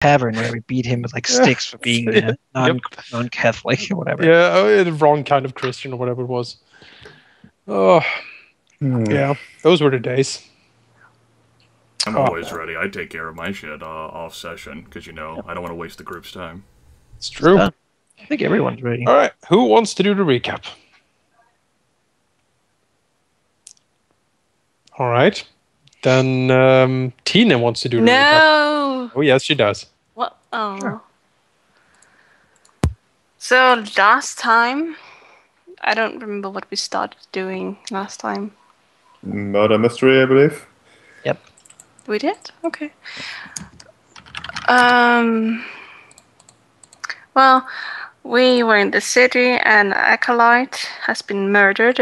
tavern where we beat him with like sticks for being non-Catholic or whatever. Yeah, the wrong kind of Christian or whatever it was. Oh, yeah, those were the days. I'm always ready. I take care of my shit off session because I don't want to waste the group's time. It's true. I think everyone's ready. All right, who wants to do the recap? All right, then Tina wants to do the recap. No. Oh yes, she does. What? Oh. Sure. So last time, I don't remember what we started doing last time. Murder mystery, I believe. Yep. We did? Okay. Well, we were in the city, and Acolyte has been murdered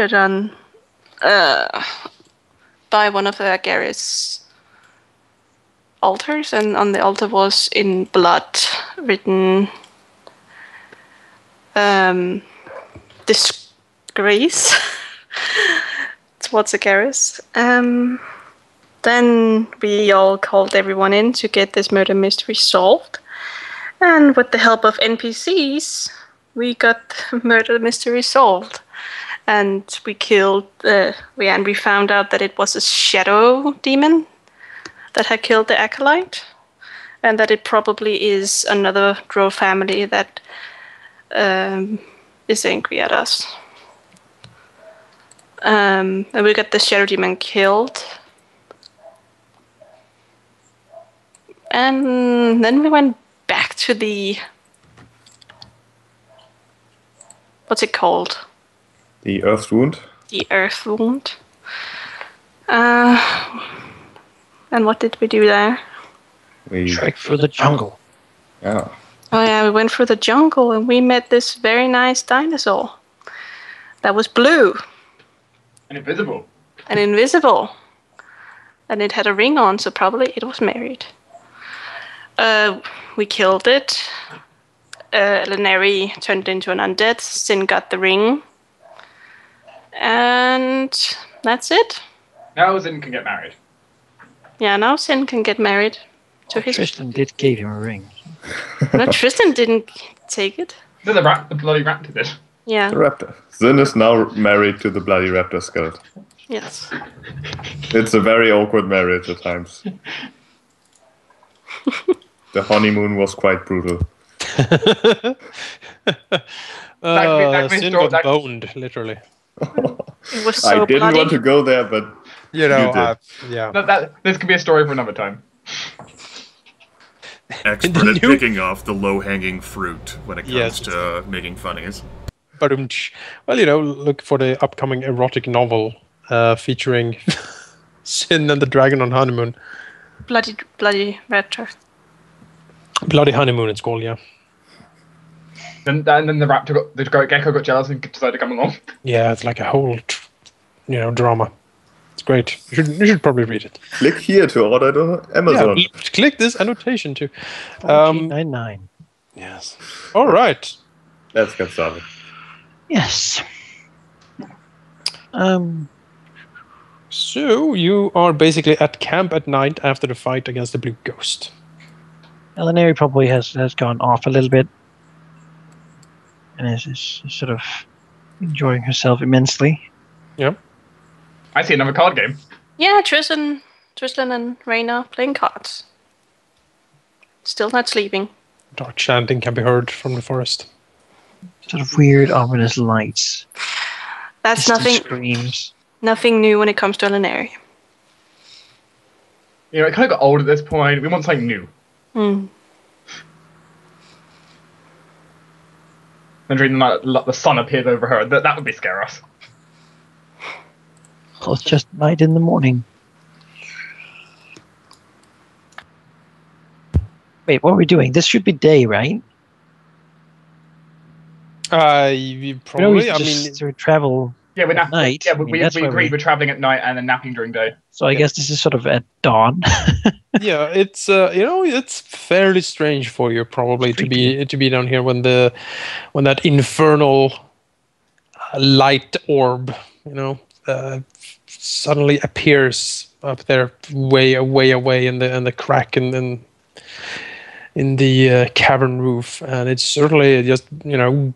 by one of the Agaris altars, and on the altar was in blood written disgrace towards Agaris. Then we all called everyone in to get this murder mystery solved. And with the help of NPCs, we got the murder mystery solved. And we killed, we found out that it was a shadow demon that had killed the Acolyte. And that it probably is another Drow family that is angry at us. And we got the shadow demon killed. And then we went back to the... What's it called? The Earth's Wound. The Earth Wound. And what did we do there? We Trek through the jungle. Yeah. Oh yeah, we went through the jungle and we met this very nice dinosaur. That was blue. And invisible. And invisible. And it had a ring on, so probably it was married. We killed it. Leneri turned into an undead. Sin got the ring. And that's it. Now Sin can get married. Yeah, now Sin can get married. To his... Tristan did give him a ring. No, Tristan didn't take it. No, the bloody raptor did. Yeah. The raptor. Zin is now married to the bloody raptor skeleton. Yes. It's a very awkward marriage at times. The honeymoon was quite brutal. Sin got boned, literally. It was so I didn't bloody. want to go there, but You know, you did. yeah. This could be a story for another time. Expert at picking off the low-hanging fruit when it comes Yes. to making funnies. Well, look for the upcoming erotic novel featuring Sin and the Dragon on Honeymoon. Bloody raptor. Bloody Honeymoon, it's called, yeah. And then the gecko got jealous and decided to come along. Yeah, it's like a whole, drama. It's great. You should probably read it. Click here to order the Amazon. Yeah, click this annotation too. $14.99. Yes. All right. Let's get started. Yes. So you are basically at camp at night after the fight against the Blue Ghost. Elinari probably has gone off a little bit. And is sort of enjoying herself immensely. Yeah. I see another card game. Yeah, Tristan and Raina playing cards. Still not sleeping. Dark chanting can be heard from the forest. Sort of weird, ominous lights. That's distant screams. nothing new when it comes to Elinari. It kind of got old at this point. We want something new. And during the night, the sun appears over her. That would be scare us. Well, it's just night in the morning. Wait, what are we doing? This should be day, right? Probably. I mean, to travel. Yeah, we're at night. Yeah, I mean, we that's why agreed we're traveling at night and then napping during day. So I guess this is sort of at dawn. yeah, it's it's fairly strange for you probably to be down here when that infernal light orb, suddenly appears up there way away in the crack and then cavern roof, and it's certainly just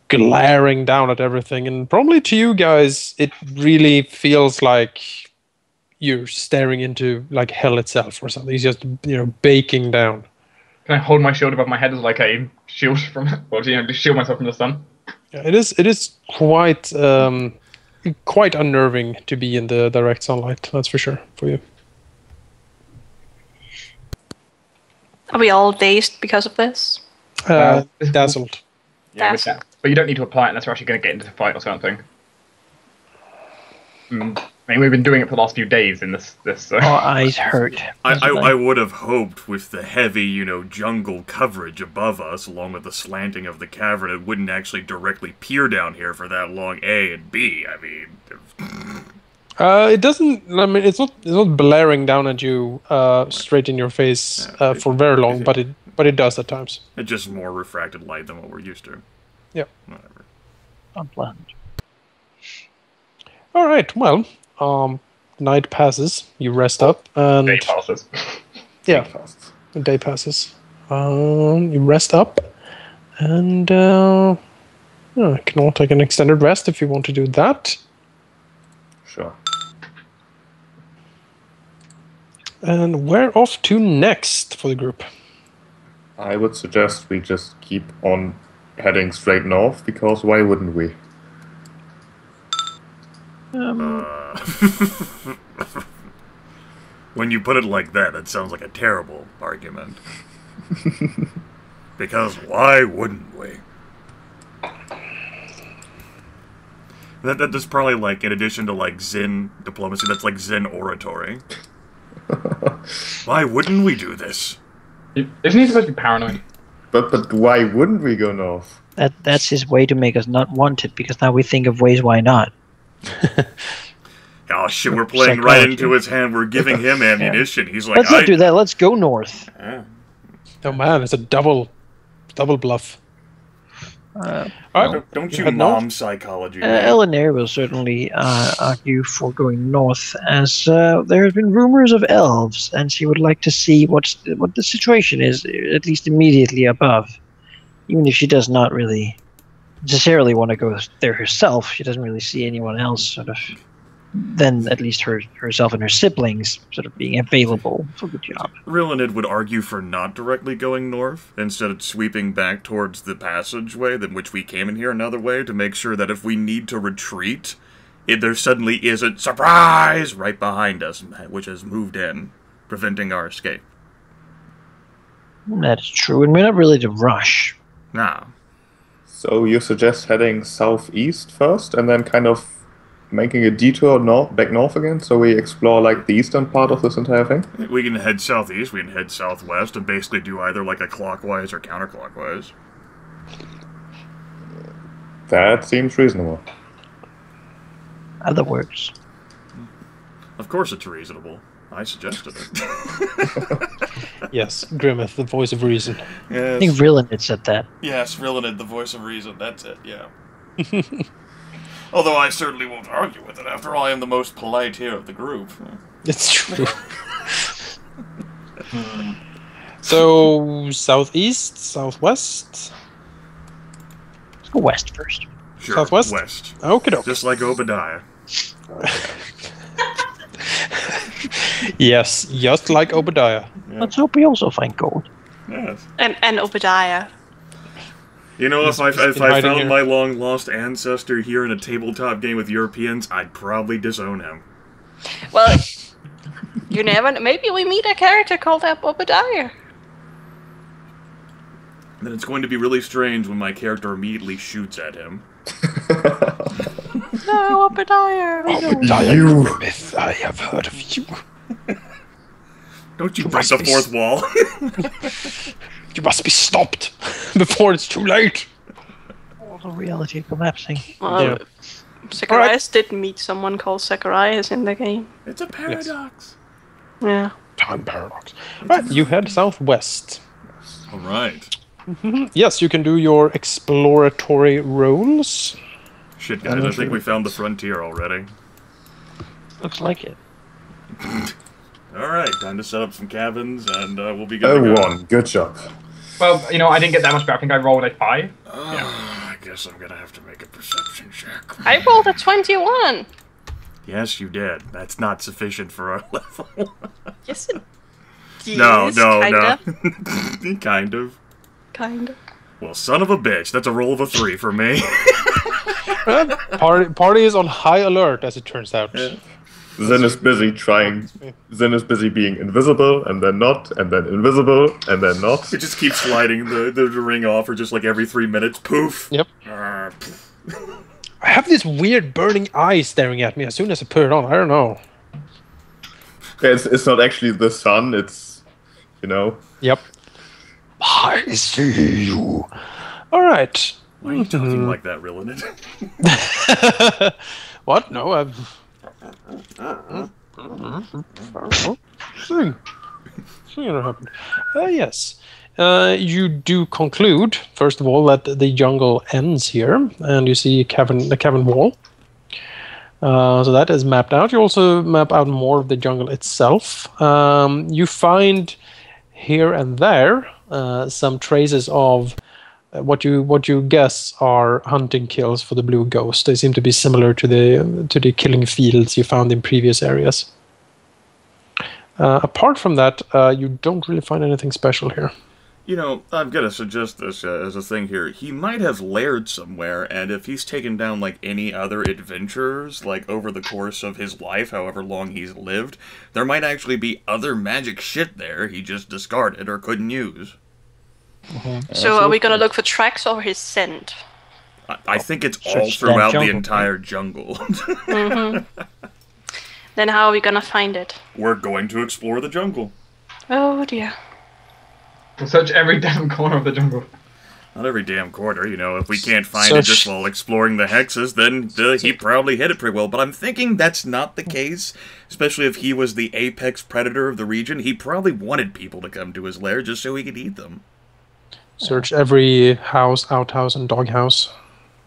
glaring down at everything. And probably to you guys, it really feels like you're staring into like hell itself or something. It's just baking down. Can I hold my shield above my head as like a shield from, or to shield myself from the sun? Yeah, it is quite quite unnerving to be in the direct sunlight. That's for sure for you. Are we all dazed because of this? Dazzled. Yeah, with that. But you don't need to apply it unless we're actually going to get into the fight or something. I mean, we've been doing it for the last few days in this. Our eyes hurt. I would have hoped with the heavy, jungle coverage above us, along with the slanting of the cavern, it wouldn't actually directly peer down here for that long. A and B. I mean, it doesn't. I mean, it's not blaring down at you straight in your face for very long, but it does at times. It's just more refracted light than what we're used to. Yeah. Whatever. Unpleasant. All right. Well, night passes. You rest up, and Day passes. Yeah, a day passes. You rest up, and you can all take an extended rest if you want to do that. Sure. And where off to next for the group? I would suggest we just keep on heading straight north, because why wouldn't we? When you put it like that, it sounds like a terrible argument. Because why wouldn't we? That's probably like, in addition to like Zen diplomacy, that's like Zen oratory. Why wouldn't we do this? Isn't he supposed to be paranoid? But why wouldn't we go north? That's his way to make us not want it, because now we think of ways why not. Oh shit, we're playing right into his hand. We're giving him ammunition. He's like, let's not do that. Let's go north. Oh man, it's a double bluff. Don't you mom psychology? Eleanor will certainly argue for going north, as there have been rumors of elves, and she would like to see what the situation is, at least immediately above. Even if she does not really necessarily want to go there herself, she doesn't really see anyone else sort of. Then at least herself and her siblings sort of being available for the job. Rae'nkalar would argue for not directly going north, instead of sweeping back towards the passageway in which we came in here another way, to make sure that if we need to retreat, there suddenly isn't, surprise, right behind us, which has moved in, preventing our escape. That is true, and we're not really to rush. Nah. So you suggest heading southeast first, and then kind of making a detour back north again, so we explore like the eastern part of this entire thing? We can head southeast, we can head southwest, and basically do either like a clockwise or counterclockwise. That seems reasonable. Other words. Of course it's reasonable. I suggested it. Yes, Grimith, the voice of reason. Yes. I think Rae'nkalar said that. Yes, Rae'nkalar, the voice of reason. That's it, yeah. Although I certainly won't argue with it. After all, I am the most polite here of the group. It's true. So, southeast, southwest? Let's go west first. Sure, Southwest? west. Okie Just like Obadiah. Yes, just like Obadiah. Yeah. Let's hope we also find gold. Yes. And Obadiah. You know, if I been hiding found here. my long-lost ancestor here in a tabletop game with Europeans, I'd probably disown him. Well, you never. Maybe we meet a character called Obadiah. Then it's going to be really strange when my character immediately shoots at him. No, Obadiah. You, Grimith, I have heard of you. Don't you break the fourth wall. You must be stopped before it's too late. All the reality collapsing. Well, Yeah. Zacharias did meet someone called Zacharias in the game. It's a paradox. Yeah. Time paradox. Right, you head southwest. All right. Yes, you can do your exploratory rolls. Shit, guys, I think we found the frontier already. Looks like it. All right, time to set up some cabins, and we'll be good to go. Good job. Well, I didn't get that much better. I think I rolled a 5. I guess I'm gonna have to make a perception check. I rolled a 21. Yes, you did. That's not sufficient for our level. Yes, it is. No. Kinda. Kind of. Well, son of a bitch. That's a roll of a 3 for me. Party is on high alert, as it turns out. Yeah. Zen is busy being invisible, and then not, and then invisible, and then not. We just keep sliding the ring off, or just like every 3 minutes, poof. Yep. I have this weird burning eye staring at me as soon as I put it on. I don't know. It's not actually the sun, it's, Yep. I see you. All right. Why are you talking like that, Rillinet? What? No, I've... Thing that happened. Yes. You do conclude, first of all, that the jungle ends here, and you see the cavern wall. So that is mapped out. You also map out more of the jungle itself. You find here and there some traces of what you guess are hunting kills for the blue ghost. They seem to be similar to the killing fields you found in previous areas. Apart from that, you don't really find anything special here. I'm gonna suggest this as a thing here. He might have laired somewhere, and if he's taken down like any other adventurers, like over the course of his life, however long he's lived, there might actually be other magic shit there he just discarded or couldn't use. So are we gonna look for tracks or his scent? I think it's all throughout the entire jungle. Then how are we gonna find it? We're going to explore the jungle. Oh dear. We'll search every damn corner of the jungle. Not every damn corner, if we can't find it just while exploring the hexes, then he probably hit it pretty well. But I'm thinking that's not the case, especially if he was the apex predator of the region. He probably wanted people to come to his lair just so he could eat them. Search every house, outhouse, and doghouse.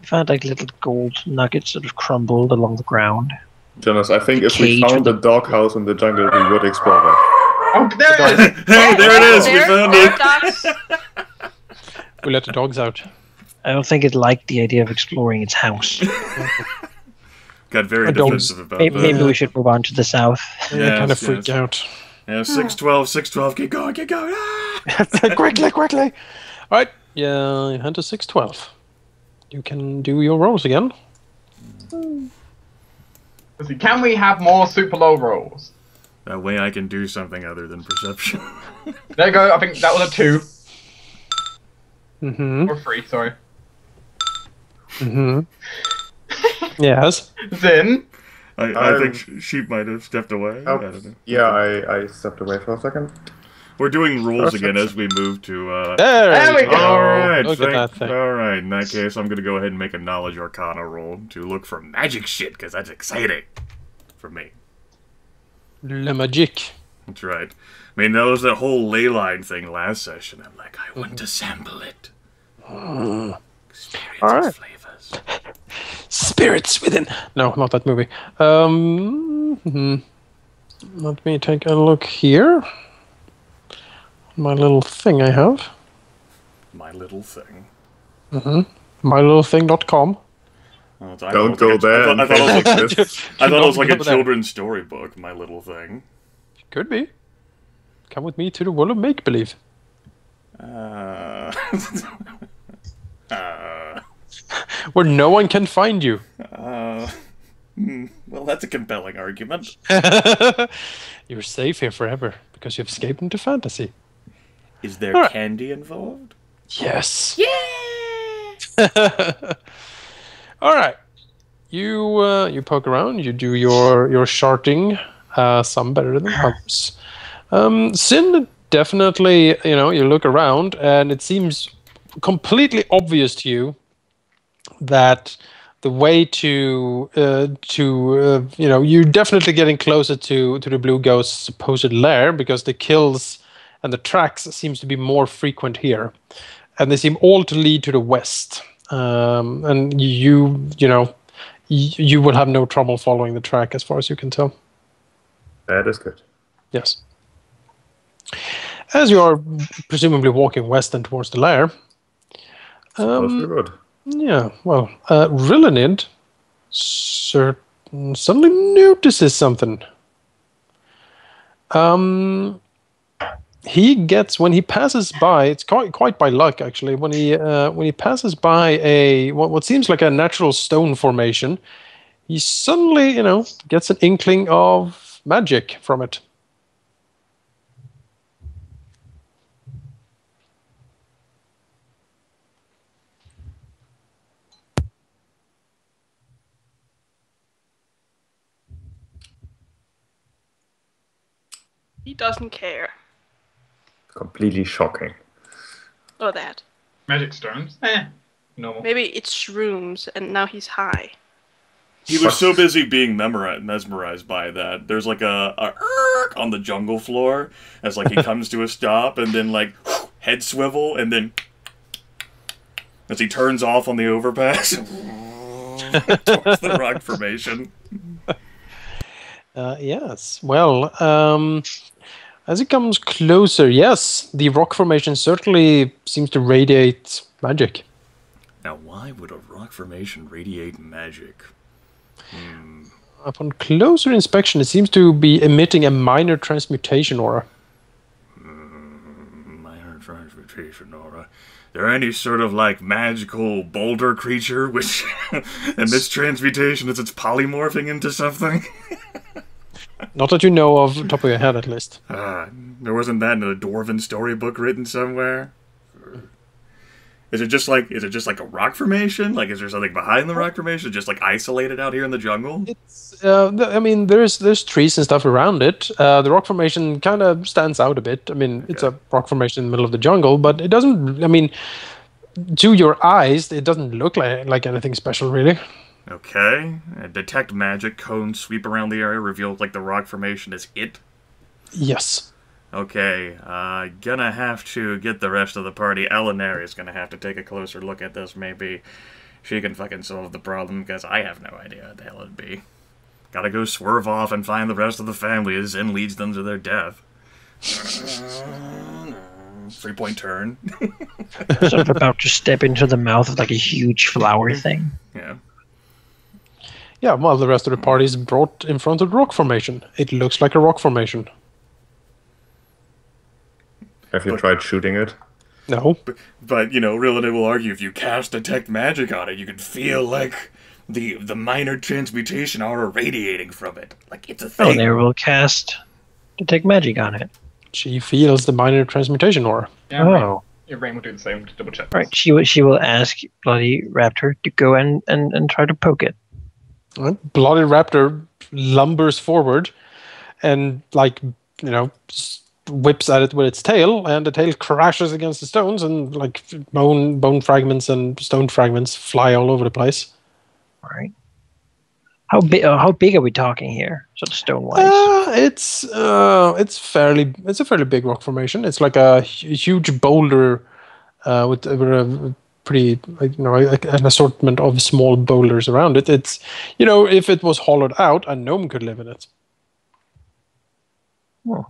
We found like little gold nuggets sort of crumbled along the ground. Jonas, I think if we found a doghouse in the jungle, we would explore that. Oh, there it is! Hey, there it is! We found it! Dogs. We let the dogs out. I don't think it liked the idea of exploring its house. Got very defensive about that. Maybe we should move on to the south. They kind of freak out. Yeah, 612, keep going! Ah! Quickly! Alright, yeah, you head to 612. You can do your rolls again. Let's see, can we have more super low rolls? That way I can do something other than perception. There you go, I think that was a 2. Mm-hmm. Or 3, sorry. Mm-hmm. Yes. Zin? I think Sheep might have stepped away. I don't know. Yeah, I stepped away for a second. We're doing rules again as we move to... There we go! Alright, Look at that thing. Alright, in that case, I'm going to go ahead and make a Knowledge Arcana roll to look for magic shit, because that's exciting for me. Le Magique. That's right. I mean, that was that whole ley line thing last session. I'm like, I want to sample it. Experience Alright. its flavors. Spirits within. No, not that movie. Let me take a look here. My little thing I have. My little thing. MyLittleThing.com. Don't go there. I thought it was like a Don't go there. children's storybook, My Little Thing. Could be. Come with me to the world of make-believe. Where no one can find you. Well, that's a compelling argument. You're safe here forever because you've escaped into fantasy. Is there Alright. candy involved? Yes. Yeah! All right. You poke around. You do your charting. Some better than others. Sin definitely. You look around, and it seems completely obvious to you that the way to you're definitely getting closer to the blue ghost's supposed lair, because the kills and the tracks seems to be more frequent here, and they seem all to lead to the west. And you will have no trouble following the track as far as you can tell. That is good. Yes. as you are presumably walking west and towards the lair. Suppose we would. Yeah, well, Rillanid suddenly notices something. He gets, when he passes by, it's quite by luck actually, when he passes by what seems like a natural stone formation, he suddenly, gets an inkling of magic from it. He doesn't care. Completely shocking. Or that. Magic stones? Normal. Maybe it's shrooms and now he's high. He was so busy being mesmerized by that. There's like a on the jungle floor as like he comes to a stop and then like head swivel and then as he turns off on the overpass towards the rock formation. Yes. Well, as it comes closer, yes, the rock formation certainly seems to radiate magic. Now, why would a rock formation radiate magic? Upon closer inspection, it seems to be emitting a minor transmutation aura. Minor transmutation aura. There any sort of like magical boulder creature which emits transmutation as it's polymorphing into something? Not that you know of, top of your head at least. There wasn't that in a dwarven storybook written somewhere? Is it just like a rock formation? Like, is there something behind the rock formation? Just like isolated out here in the jungle? It's, I mean, there's trees and stuff around it. The rock formation kind of stands out a bit. I mean, it's a rock formation in the middle of the jungle, but it doesn't. I mean, to your eyes, it doesn't look like anything special, really. Okay. Detect magic cones sweep around the area, reveal like the rock formation is it. Yes. Okay, gonna have to get the rest of the party. Elinary is gonna have to take a closer look at this, maybe. She can fucking solve the problem, because I have no idea what the hell it'd be. Gotta go swerve off and find the rest of the family as Zen leads them to their death. 3-point turn. Sort of about to step into the mouth of like a huge flower thing. Yeah. Yeah, well, the rest of the party is brought in front of the rock formation. It looks like a rock formation. Have you tried shooting it? No. But you know, Rillanid will argue if you cast Detect Magic on it, you can feel like the minor transmutation aura radiating from it. Like it's a thing. Elinary will cast Detect Magic on it. She feels the minor transmutation aura. Yeah, Oh. Rain will do the same to double check. Right, she will ask Bloody Raptor to go and try to poke it. Bloody Raptor lumbers forward and, like, whips at it with its tail, and the tail crashes against the stones, and like bone fragments and stone fragments fly all over the place. All right. How big are we talking here, sort of stone wise? It's a fairly big rock formation. It's like a huge boulder with a pretty, an assortment of small boulders around it. It's, if it was hollowed out, a gnome could live in it. Oh.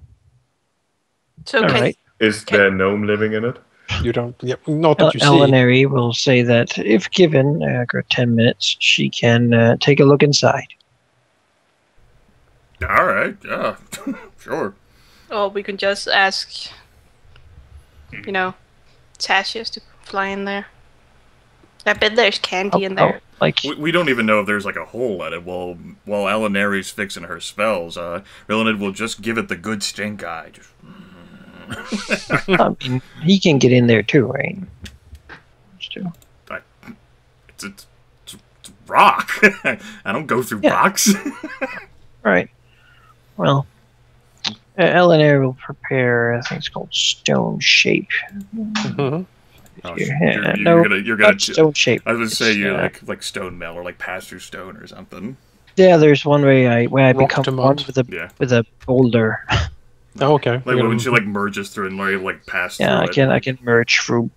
So All can right. Is there a gnome living in it? You don't, not that you see. Elinary will say that if given 10 minutes, she can take a look inside. All right, yeah, sure. Or we can just ask, Tashius to fly in there. I bet there's candy in there. Like We don't even know if there's like a hole at it. While Elinary's fixing her spells, Rillanid will just give it the good stink eye. Just... I mean, he can get in there too, right? It's rock. I don't go through rocks. Right. Well, Elinary will prepare. I think it's called Stone Shape. Mm-hmm. Oh, you're gonna Stone Shape. I was gonna say you like stone mail or like pass through stone or something. Yeah, there's one way I Rock to become one mud. with a boulder. Oh, okay. Like when she like merges through and like pass through. Yeah, I can merge through.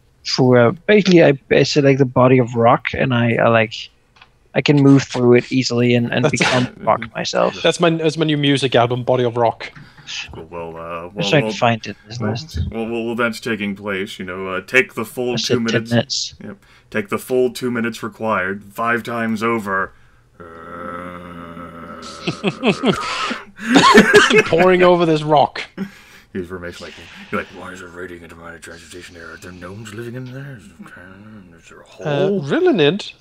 Basically, I select the body of rock, and I can move through it easily and become rock myself. That's my new music album, Body of Rock. Well, Wish I could find it in this list. Well, that's taking place. Take the full I 2 said 10 minutes. minutes. Yep. Take the full 2 minutes required, 5 times over. Pouring over this rock. His formation, you're like, why is it raiding into my transportation area? Are there gnomes living in there? Is there a hole? Rillinid,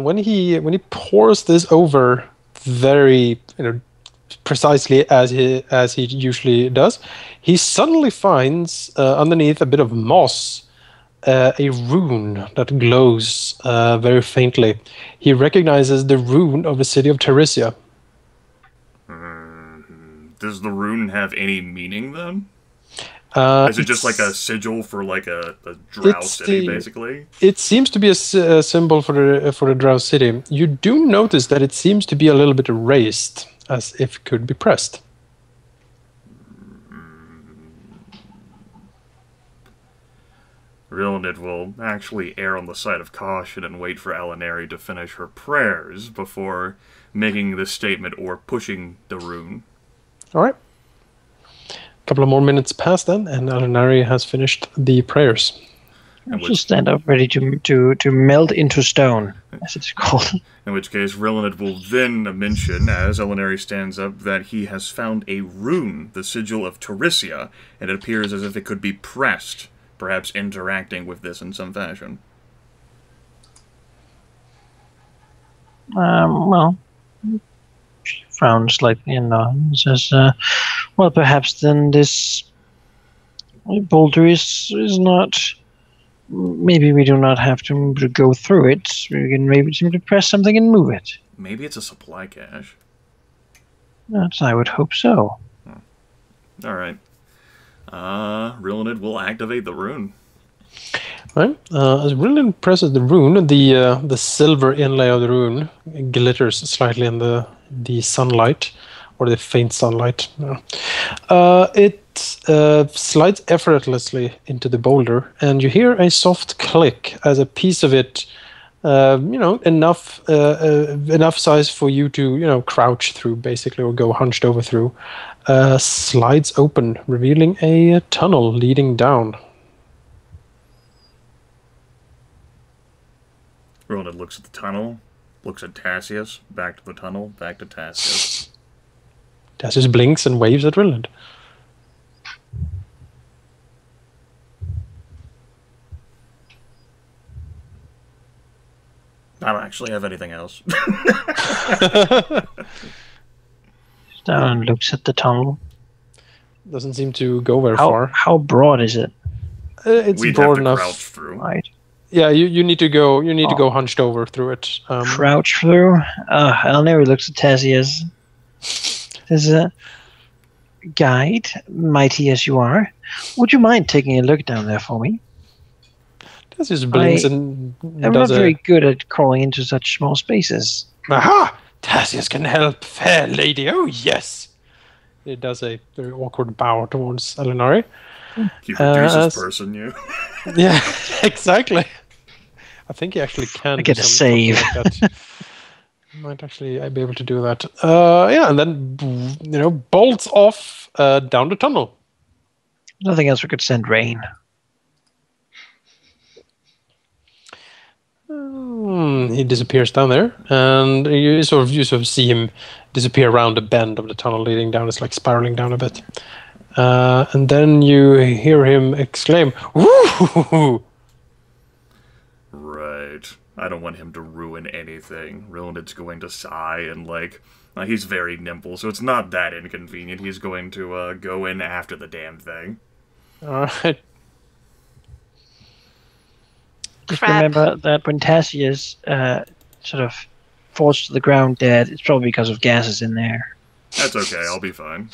when he pours this over very precisely as he usually does, he suddenly finds underneath a bit of moss a rune that glows very faintly. He recognizes the rune of the city of Teresia. Does the rune have any meaning then? Is it just like a sigil for like a drow city, basically? It seems to be a symbol for the drow city. You do notice that it seems to be a little bit erased, as if it could be pressed. Rillinid will actually err on the side of caution and wait for Alinari to finish her prayers before making this statement or pushing the rune. All right. A couple of more minutes pass then, and Alinari has finished the prayers. I'll just stand up ready to melt into stone, as it's called. In which case, Rillinid will then mention, as Alinari stands up, that he has found a rune, the sigil of Teresia, and it appears as if it could be pressed, perhaps interacting with this in some fashion. Well, she frowns slightly and says, well, perhaps then this boulder is not... Maybe we do not have to go through it. We can maybe simply press something and move it. Maybe it's a supply cache. I would hope so. Alright. Rillinid will activate the rune. Right. As Rillinid presses the rune, the silver inlay of the rune glitters slightly in the sunlight, or the faint sunlight. It slides effortlessly into the boulder, and you hear a soft click as a piece of it, enough size for you to crouch through, basically, or go hunched over through, slides open, revealing a tunnel leading down. Rillinid looks at the tunnel, looks at Tassius, back to the tunnel, back to Tassius. Tassius blinks and waves at Rillinid. I don't actually have anything else. Down and looks at the tunnel. Doesn't seem to go very far. How broad is it? It's We'd broad have to enough. crouch through. Right. Yeah, you need to go. You need to go hunched over through it. Crouch through. Elnary looks at Tassius. There's a guide, mighty as you are. Would you mind taking a look down there for me? Tassius blinks and I'm does not very good at crawling into such small spaces. Aha! Tassius can help, fair lady. Oh yes. It does a very awkward bow towards Alinari. You produce person, you. Yeah, exactly. I think he actually can. I get a save. Like that. Might actually be able to do that. Yeah, and then bolts off down the tunnel. Nothing else we could send rain. He disappears down there, and you sort of see him disappear around the bend of the tunnel leading down. It's like spiraling down a bit. And then you hear him exclaim, "Woo!" Right. I don't want him to ruin anything. Rillinid's going to sigh and, he's very nimble, so it's not that inconvenient. He's going to go in after the damn thing. Alright. Just remember that when Tassius sort of falls to the ground dead, it's probably because of gases in there. That's okay, I'll be fine.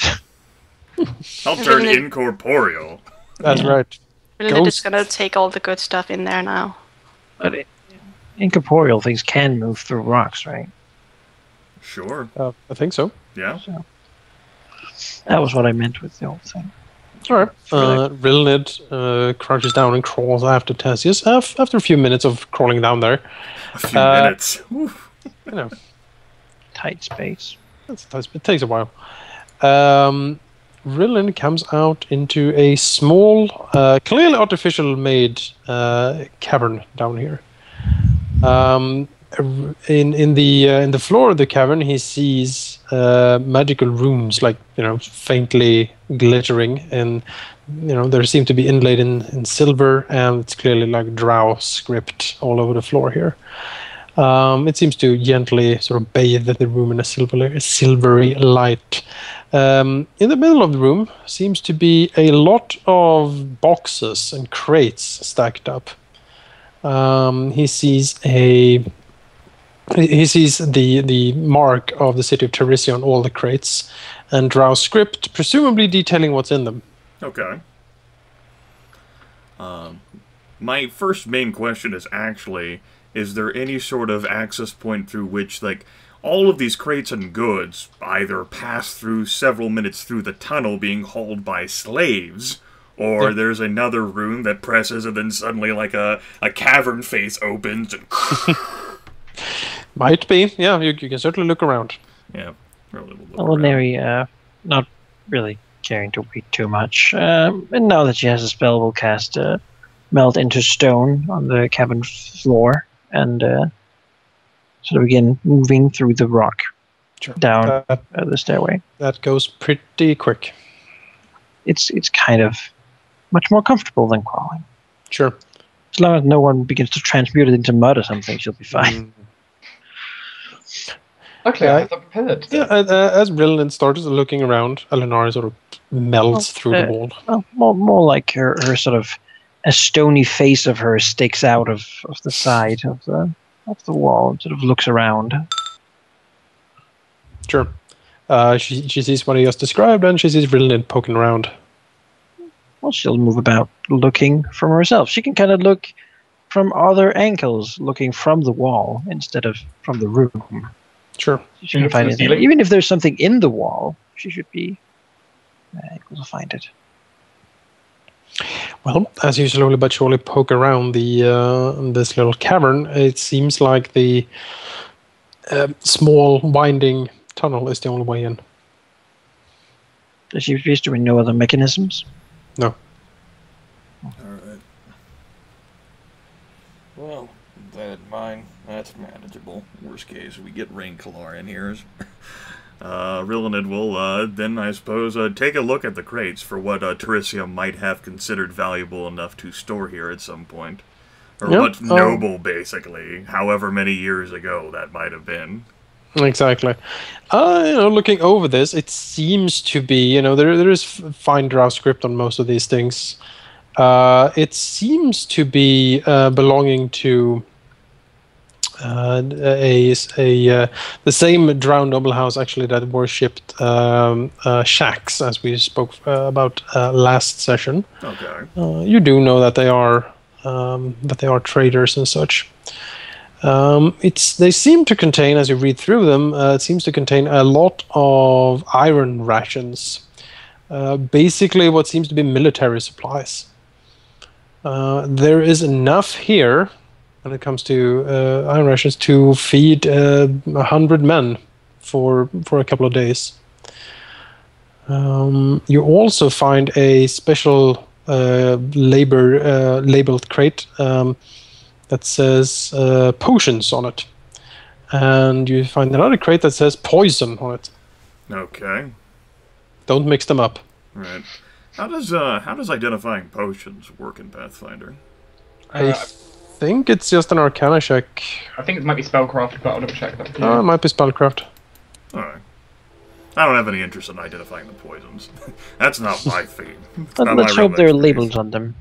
I'll turn incorporeal. That's right. Rillinid is gonna take all the good stuff in there now. But incorporeal things can move through rocks, right? Sure. I think so. Yeah. So, that was what I meant with the whole thing. Alright. Rillinid crouches down and crawls after Tassius. After a few minutes of crawling down there. A few minutes. Tight space. It takes a while. Rillen comes out into a small, clearly artificial-made cavern down here. In the floor of the cavern, he sees magical runes, like faintly glittering, and there seem to be inlaid in silver, and it's clearly like Drow script all over the floor here. It seems to gently sort of bathe the room in a silvery light. In the middle of the room seems to be a lot of boxes and crates stacked up. He sees the mark of the city of Teresia on all the crates, and Drow script, presumably detailing what's in them. Okay. My first main question is actually, is there any sort of access point through which, like, all of these crates and goods either pass through several minutes through the tunnel being hauled by slaves, or there's another room that presses and then suddenly, like, a cavern face opens and... Might be, yeah, you can certainly look around. Yeah, probably will look Ordinary, not really caring to wait too much. And now that she has a spell, will cast Melt into Stone on the cabin floor and sort of begin moving through the rock down the stairway. That goes pretty quick. It's kind of much more comfortable than crawling. Sure. As long as no one begins to transmute it into mud or something, she'll be fine. Okay, I thought prepared. Yeah, as Rillen starts looking around, Eleanor sort of melts through the wall. Well, more like her sort of a stony face of her sticks out of the side of the wall and sort of looks around. Sure. She sees what he just described, and she sees Rillen poking around. Well, she'll move about looking from herself. She can kind of look from other angles, looking from the wall instead of from the room. Sure. She can find it. Even if there's something in the wall, she should be able to find it. Well, as you slowly but surely poke around this little cavern, it seems like the small winding tunnel is the only way in. Does she appear to be no other mechanisms? No. Alright. Well, that mine, that's manageable. Worst case, we get Rae'nkalar in here. Rillenid will then, I suppose, take a look at the crates for what Teresia might have considered valuable enough to store here at some point. Or what's noble, basically, however many years ago that might have been. Exactly. Looking over this, it seems to be, there is fine Drow script on most of these things. It seems to be belonging to the same Drow noble house actually that worshipped shacks, as we spoke about last session. Okay. You do know that they are traders and such. They seem to contain, as you read through them, it seems to contain a lot of iron rations. Basically, what seems to be military supplies. There is enough here when it comes to iron rations to feed 100 men for a couple of days. You also find a special labeled crate that says potions on it, and you find another crate that says poison on it. Okay. Don't mix them up. Right. How does identifying potions work in Pathfinder? I think it's just an Arcana check. I think it might be spellcraft, but I'll double check that. Oh, it might be spellcraft. Alright. I don't have any interest in identifying the poisons. That's not my theme. Let's hope there are labels on them.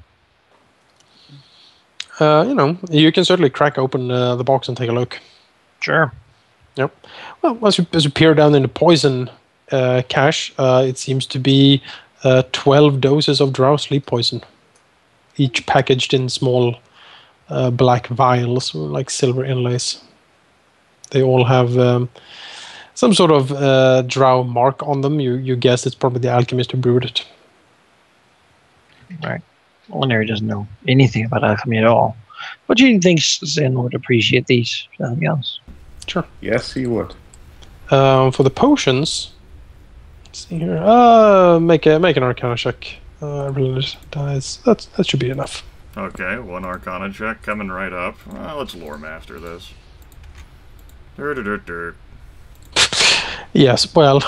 You can certainly crack open the box and take a look. Sure. Yep. Well, as you peer down in the poison cache, it seems to be 12 doses of Drow sleep poison, each packaged in small black vials, like silver inlays. They all have some sort of Drow mark on them. You guess it's probably the alchemist who brewed it. Right. Ordinary doesn't know anything about alchemy at all. But do you think Zen would appreciate these? Nothing else? Sure. Yes, he would. For the potions, Let's see here. Make an Arcana check. Related dice. That should be enough. Okay, 1 Arcana check coming right up. Let's lore master this. Yes. Well,